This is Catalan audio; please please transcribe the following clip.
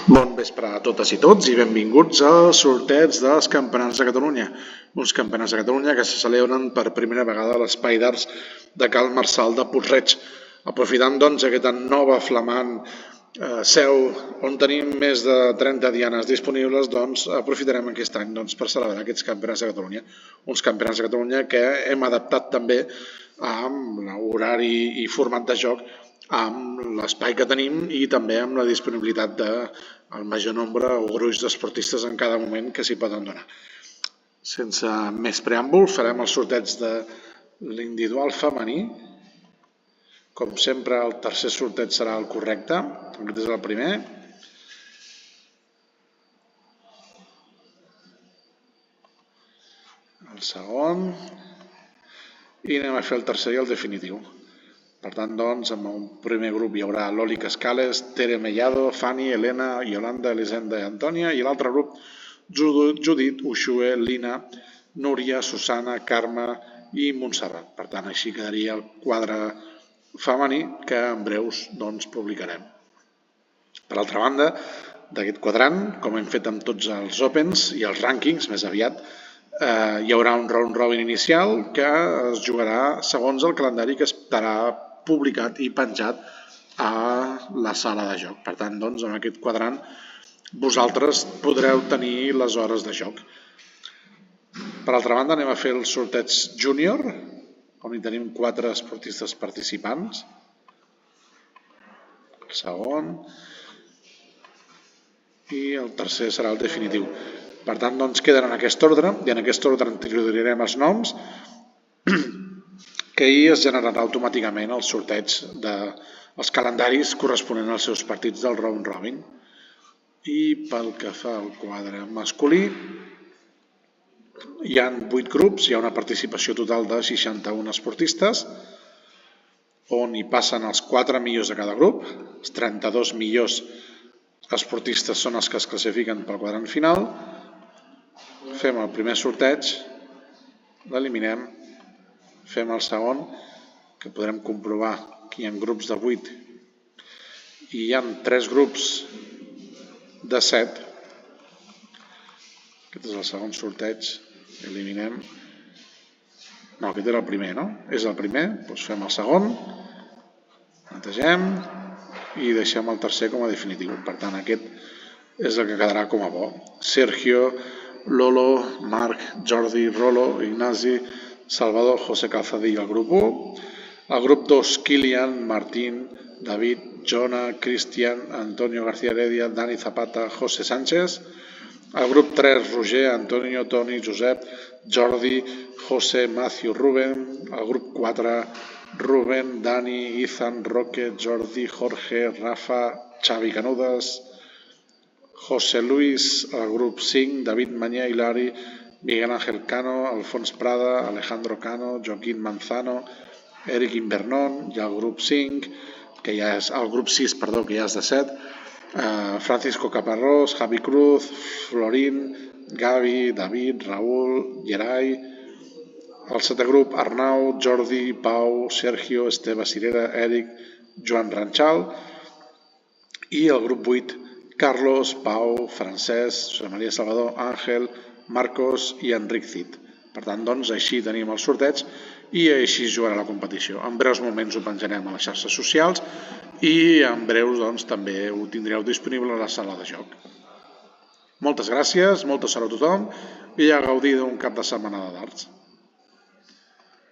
Bon vespre a totes i tots i benvinguts al sorteig dels Campionats de Catalunya. Uns Campionats de Catalunya que se celebren per primera vegada a l'Espai d'Arts de Cal Marçal de Puig-reig. Aprofitant doncs aquesta nova flamant seu on tenim més de 30 dianes disponibles, doncs aprofitarem aquest any per celebrar aquests Campionats de Catalunya. Uns Campionats de Catalunya que hem adaptat també amb l'horari i format de joc, amb l'espai que tenim i també amb la disponibilitat del major nombre o gruix d'esportistes en cada moment que s'hi poden donar. Sense més preàmbul, farem el sorteig de l'individual femení. Com sempre, el tercer sorteig serà el correcte. Aquest és el primer. El segon. I anem a fer el tercer i el definitiu. Per tant, doncs, en un primer grup hi haurà Loli Cascales, Tere Mellado, Fanny, Elena, Yolanda, Elisenda i Antònia, i l'altre grup Judit, Uxue, Lina, Núria, Susana, Carme i Montserrat. Per tant, així quedaria el quadre femení que en breus publicarem. Per altra banda, d'aquest quadrant, com hem fet amb tots els Opens i els rànquings més aviat, hi haurà un round robin inicial que es jugarà segons el calendari que estarà publicat i penjat a la sala de joc. Per tant, doncs, en aquest quadrant vosaltres podreu tenir les hores de joc. Per altra banda, anem a fer el sorteig júnior, on hi tenim 4 esportistes participants. El segon. I el tercer serà el definitiu. Per tant, doncs, queden en aquest ordre, i en aquest ordre introduirem els noms, que ahir es generarà automàticament el sorteig dels calendaris corresponents als seus partits del round robin. I pel que fa al quadre masculí, hi ha 8 grups, hi ha una participació total de 61 esportistes, on hi passen els 4 millors de cada grup. Els 32 millors esportistes són els que es classifiquen pel quadrant final. Fem el primer sorteig, l'eliminem, fem el segon, que podrem comprovar que hi ha grups de 8 i hi ha 3 grups de 7. Aquest és el segon sorteig, eliminem. No, aquest era el primer, no? És el primer, doncs fem el segon, netegem i deixem el tercer com a definitiu. Per tant, aquest és el que quedarà com a bo. Sergio, Lolo, Marc, Jordi, Rolo, Ignasi, Salvador, José Calzadilla, el grup 1. El grup 2, Kilian, Martín, David, Jona, Cristian, Antonio García Heredia, Dani Zapata, José Sánchez. El grup 3, Roger, Antonio, Toni, Josep, Jordi, José, Matthew, Rubén. El grup 4, Rubén, Dani, Ethan, Roque, Jordi, Jorge, Rafa, Xavi Canudas, José Luis. El grup 5, David Mañé, Hilari, Miguel Ángel Cano, Alfons Prada, Alejandro Cano, Joaquín Manzano, Eric Invernon. I el grup 5, que ja és el grup 6, perdó, que ja és de 7, Francisco Caparrós, Javi Cruz, Florín, Gavi, David, Raúl, Gerai. El 7è grup, Arnau, Jordi, Pau, Sergio, Esteve Cirera, Eric, Joan Ranchal. I el grup 8, Carlos, Pau, Francesc, José María Salvador, Àngel, Marcos i Enric Cid. Per tant, doncs, així tenim el sorteig i així es jugarà la competició. En breus moments ho penjarem a les xarxes socials i en breus doncs, també ho tindreu disponible a la sala de joc. Moltes gràcies, molta sort a tothom i a gaudir d'un cap de setmana de darts.